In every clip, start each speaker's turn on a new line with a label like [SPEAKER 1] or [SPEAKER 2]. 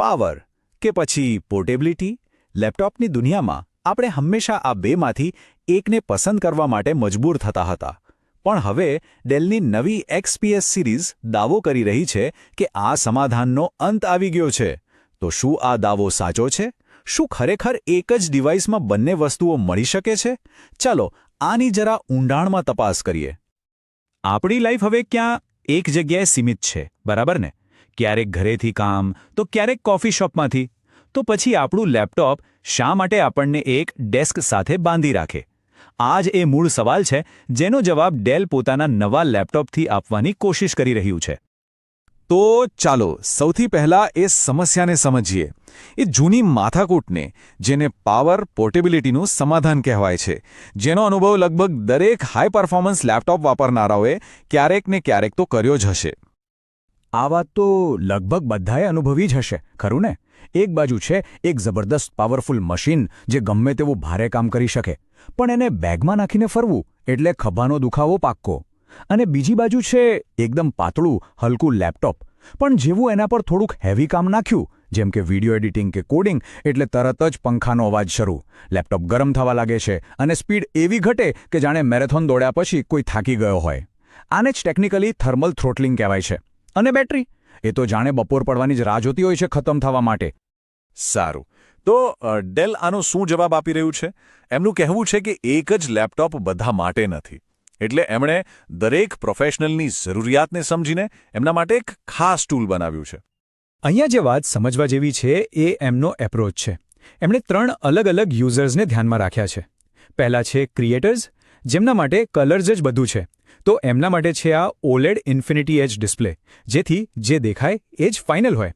[SPEAKER 1] Power કે પછી portability? લેપટોપની દુનિયામાં આપણે હંમેશા આ બેમાંથી એકને પસંદ કરવા માટે મજબૂર થતા હતા. પણ હવે ડેલની નવી XPS સિરીઝ દાવો કરી રહી છે કે આ સમાધાનનો અંત આવી ગયો છે. તો શું આ દાવો સાચો છે? શું ખરેખર એક જ ડિવાઇસમાં બંને વસ્તુઓ મળી શકે છે? ચાલો આની જરા ઊંડાણમાં તપાસ કરીએ. આપણી લાઈફ હવે ક્યાં એક જગ્યાએ સીમિત છે, બરાબર ને? ક્યારેક ઘરેથી કામ, તો ક્યારેક કોફી શોપમાંથી. તો પછી આપણું લેપટોપ શા માટે આપણને એક ડેસ્ક સાથે બાંધી રાખે? આ જ એ મૂળ સવાલ છે જેનો જવાબ ડેલ પોતાના નવા લેપટોપથી આપવાની કોશિશ કરી રહ્યું છે. તો ચાલો સૌથી પહેલા એ સમસ્યાને સમજીએ, એ જૂની માથાકૂટને, જેને પાવર પોર્ટેબિલિટીનું સમાધાન કહેવાય છે, જેનો અનુભવ લગભગ દરેક હાઈ પરફોર્મન્સ લેપટોપ વાપરનારાઓએ ક્યારેક ને ક્યારેક તો કર્યો જ હશે.
[SPEAKER 2] આ વાત તો લગભગ બધાએ અનુભવી જ હશે, ખરું ને? એક બાજુ છે એક જબરદસ્ત પાવરફુલ મશીન જે ગમે તેવું ભારે કામ કરી શકે, પણ એને બેગમાં નાખીને ફરવું એટલે ખભાનો દુખાવો પાક્કો. અને બીજી બાજુ છે એકદમ પાતળું, હલકું લેપટોપ, પણ જેવું એના પર થોડુંક હેવી કામ નાખ્યું, જેમ કે વિડીયો એડિટિંગ કે કોડિંગ, એટલે તરત જ પંખાનો અવાજ શરૂ. લેપટોપ ગરમ થવા લાગે છે અને સ્પીડ એવી ઘટે કે જાણે મેરેથોન દોડ્યા પછી કોઈ થાકી ગયો હોય. આને જ ટેકનિકલી થર્મલ થ્રોટલિંગ કહેવાય છે. અને બેટરી, એ તો જાણે બપોર પડવાની જ રાહ જોતી હોય છે ખતમ થવા માટે.
[SPEAKER 1] સારું, તો ડેલ આનો શું જવાબ આપી રહ્યું છે? એમનું કહેવું છે કે એક જ લેપટોપ બધા માટે નથી. એટલે એમણે દરેક પ્રોફેશનલની જરૂરિયાતને સમજીને એમના માટે એક ખાસ ટૂલ બનાવ્યું છે.
[SPEAKER 2] અહીંયા જે વાત સમજવા જેવી છે એ એમનો એપ્રોચ છે. એમણે 3 અલગ અલગ યુઝર્સને ધ્યાનમાં રાખ્યા છે. પહેલા છે ક્રિએટર્સ, જેમના માટે કલર્સ જ બધું છે. તો એમના માટે છે આ OLED ઇન્ફિનિટી એજ ડિસ્પ્લે, જેથી જે દેખાય એ જ ફાઇનલ હોય.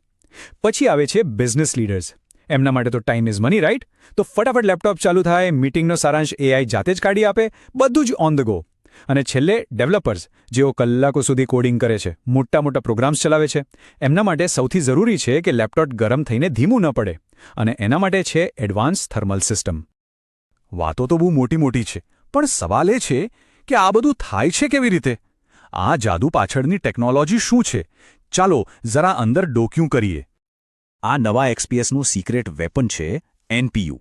[SPEAKER 2] પછી આવે છે બિઝનેસ લીડર્સ. એમના માટે તો ટાઈમ ઇઝ મની, રાઈટ? તો ફટાફટ લેપટોપ ચાલુ થાય, મીટિંગનો સારાંશ AI જાતે જ કાઢી આપે, બધું જ ઓન ધ ગો. અને છેલ્લે ડેવલપર્સ, જેઓ કલાકો સુધી કોડિંગ કરે છે, મોટા મોટા પ્રોગ્રામ્સ ચલાવે છે. એમના માટે સૌથી જરૂરી છે કે લેપટોપ ગરમ થઈને ધીમું ન પડે, અને એના માટે છે એડવાન્સ થર્મલ સિસ્ટમ.
[SPEAKER 1] વાતો તો બહુ મોટી મોટી છે, પણ સવાલ એ છે કે આ બધું થાય છે કેવી રીતે? આ જાદુ પાછળની ટેકનોલોજી શું છે? ચાલો જરા અંદર ડોક્યું કરીએ. આ નવા XPSનું સિક્રેટ વેપન છે NPU,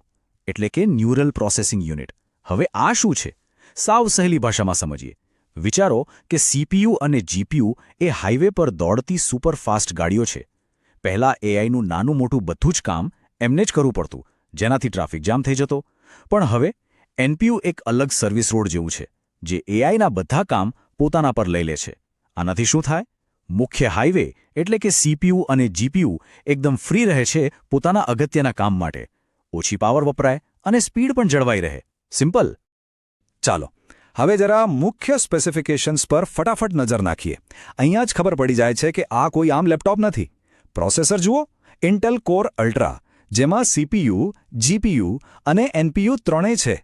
[SPEAKER 1] એટલે કે ન્યુરલ પ્રોસેસિંગ યુનિટ. હવે આ શું છે? સાવ સહેલી ભાષામાં સમજીએ. વિચારો કે CPU અને GPU એ હાઈવે પર દોડતી સુપરફાસ્ટ ગાડીઓ છે. પહેલાં AIનું નાનું મોટું બધું જ કામ એમને જ કરવું પડતું, જેનાથી ટ્રાફિક જામ થઈ જતો. પણ હવે NPU એક અલગ સર્વિસ રોડ જેવું છે, જે AIના બધા કામ પોતાના પર લઈ લે છે. આનાથી શું થાય? મુખ્ય હાઈવે એટલે કે CPU અને GPU એકદમ ફ્રી રહે છે પોતાના અગત્યના કામ માટે. ઓછી પાવર વપરાય અને સ્પીડ પણ જળવાઈ રહે. સિમ્પલ. ચાલો હવે જરા મુખ્ય સ્પેસિફિકેશન્સ પર ફટાફટ નજર નાખીએ. અહીંયા જ ખબર પડી જાય છે કે આ કોઈ આમ લેપટોપ નથી. પ્રોસેસર જુઓ, ઇન્ટેલ કોર અલ્ટ્રા, જેમાં CPU, GPU અને NPU ત્રણેય છે.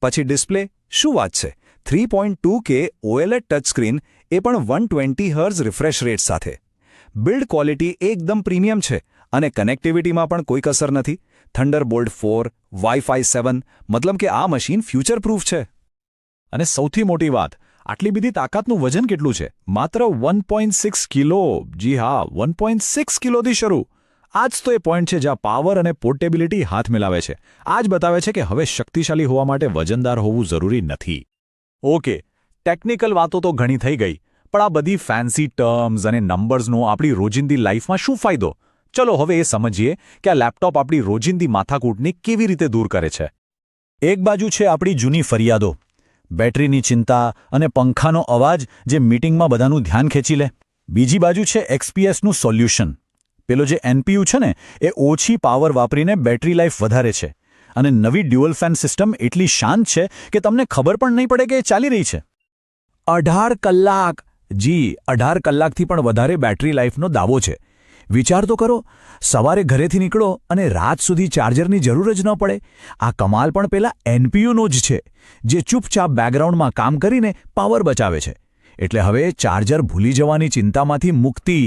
[SPEAKER 1] પછી ડિસ્પ્લે, શું વાત છે! 3.2K OLED ટચસ્ક્રીન, એ પણ 120 હર્ટ્ઝ રિફ્રેશ રેટ સાથે. બિલ્ડ ક્વોલિટી એકદમ પ્રીમિયમ છે અને કનેક્ટિવિટીમાં પણ કોઈ કસર નથી. થંડરબોલ્ટ 4, Wi-Fi 7, મતલબ કે આ મશીન ફ્યુચર પ્રૂફ છે. અને સૌથી મોટી વાત, આટલી બધી તાકાતનું વજન કેટલું છે? માત્ર 1.6 કિલો. જી હા, 1.6 કિલોથી શરૂ. આ જ તો એ પોઈન્ટ છે જ્યાં પાવર અને પોર્ટેબિલિટી હાથ મિલાવે છે. આ જ બતાવે છે કે હવે શક્તિશાળી હોવા માટે વજનદાર હોવું જરૂરી નથી. ઓકે, ટેકનિકલ વાતો તો ઘણી થઈ ગઈ, પણ આ બધી ફેન્સી ટર્મ્સ અને નંબર્સનો આપણી રોજિંદી લાઈફમાં શું ફાયદો? ચલો હવે એ સમજીએ કે આ લેપટોપ આપણી રોજિંદી માથાકૂટને કેવી રીતે દૂર કરે છે. એક બાજુ છે આપણી જૂની ફરિયાદો, બેટરીની ચિંતા અને પંખાનો અવાજ જે મીટિંગમાં બધાનું ધ્યાન ખેંચી લે. બીજી બાજુ છે XPSનું સોલ્યુશન. પેલો જે NPU છે ને, એ ઓછી પાવર વાપરીને બેટરી લાઈફ વધારે છે. અને નવી ડ્યુઅલ ફેન સિસ્ટમ એટલી શાંત છે કે તમને ખબર પણ નહીં પડે કે એ ચાલી રહી છે. 18 કલાક! જી, 18 કલાકથી પણ વધારે બેટરી લાઈફનો દાવો છે. વિચાર તો કરો, સવારે ઘરેથી નીકળો અને રાત સુધી ચાર્જરની જરૂર જ ન પડે. આ કમાલ પણ પેલા NPUનો જ છે, જે ચૂપચાપ બેકગ્રાઉન્ડમાં કામ કરીને પાવર બચાવે છે. એટલે હવે ચાર્જર ભૂલી જવાની ચિંતામાંથી મુક્તિ.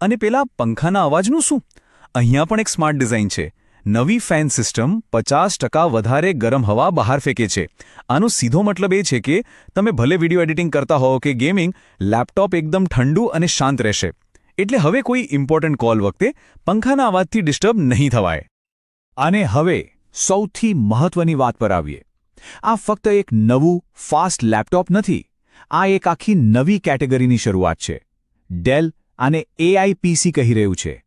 [SPEAKER 1] અને પેલા પંખાના અવાજનું શું? અહીંયા પણ એક સ્માર્ટ ડિઝાઇન છે. નવી ફેન સિસ્ટમ 50% વધારે ગરમ હવા બહાર ફેંકે છે. આનો સીધો મતલબ એ છે કે તમે ભલે વિડીયો એડિટિંગ કરતા હો કે ગેમિંગ, લેપટોપ એકદમ ઠંડુ અને શાંત રહેશે.
[SPEAKER 2] એટલે હવે કોઈ ઇમ્પોર્ટન્ટ કોલ વખતે પંખાના અવાજથી ડિસ્ટર્બ નહીં થવાય. અને હવે સૌથી મહત્વની વાત પર આવીએ. આ ફક્ત એક નવું ફાસ્ટ લેપટોપ નથી. આ એક આખી નવી કેટેગરીની શરૂઆત છે. ડેલ આને એઆઈ પીસી કહી રહ્યું છે.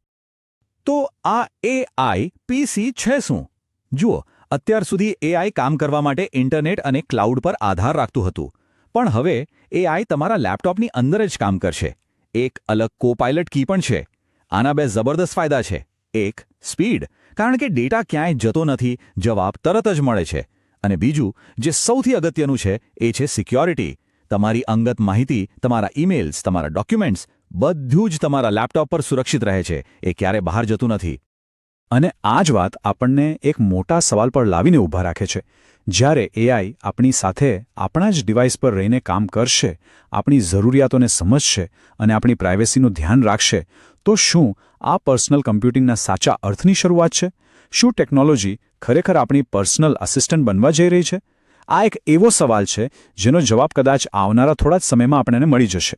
[SPEAKER 2] તો આ એઆઈ પીસી છે શું? જુઓ, અત્યાર સુધી એઆઈ કામ કરવા માટે ઇન્ટરનેટ અને ક્લાઉડ પર આધાર રાખતું હતું. પણ હવે એઆઈ તમારા લેપટોપની અંદર જ કામ કરશે. એક અલગ કોપાયલટ કી પણ છે. આના બે જબરદસ્ત ફાયદા છે. એક, સ્પીડ, કારણ કે ડેટા ક્યાંય જતો નથી, જવાબ તરત જ મળે છે. અને બીજું, જે સૌથી અગત્યનું છે, એ છે સિક્યોરિટી. તમારી અંગત માહિતી, તમારા ઈમેલ્સ, તમારા ડોક્યુમેન્ટ્સ બધું જ તમારા લેપટોપ પર સુરક્ષિત રહે છે. એ ક્યારે બહાર જતું નથી. અને આ જ વાત આપણને એક મોટા સવાલ પર લાવીને ઊભા રાખે છે. જ્યારે એઆઈ આપણી સાથે આપણા જ ડિવાઇસ પર રહીને કામ કરશે, આપણી જરૂરિયાતોને સમજશે અને આપણી પ્રાઇવેસીનું ધ્યાન રાખશે, તો શું આ પર્સનલ કમ્પ્યુટિંગના સાચા અર્થની શરૂઆત છે? શું ટેકનોલોજી ખરેખર આપણી પર્સનલ આસિસ્ટન્ટ બનવા જઈ રહી છે? આ એક એવો સવાલ છે જેનો જવાબ કદાચ આવનારા થોડા જ સમયમાં આપણને મળી જશે.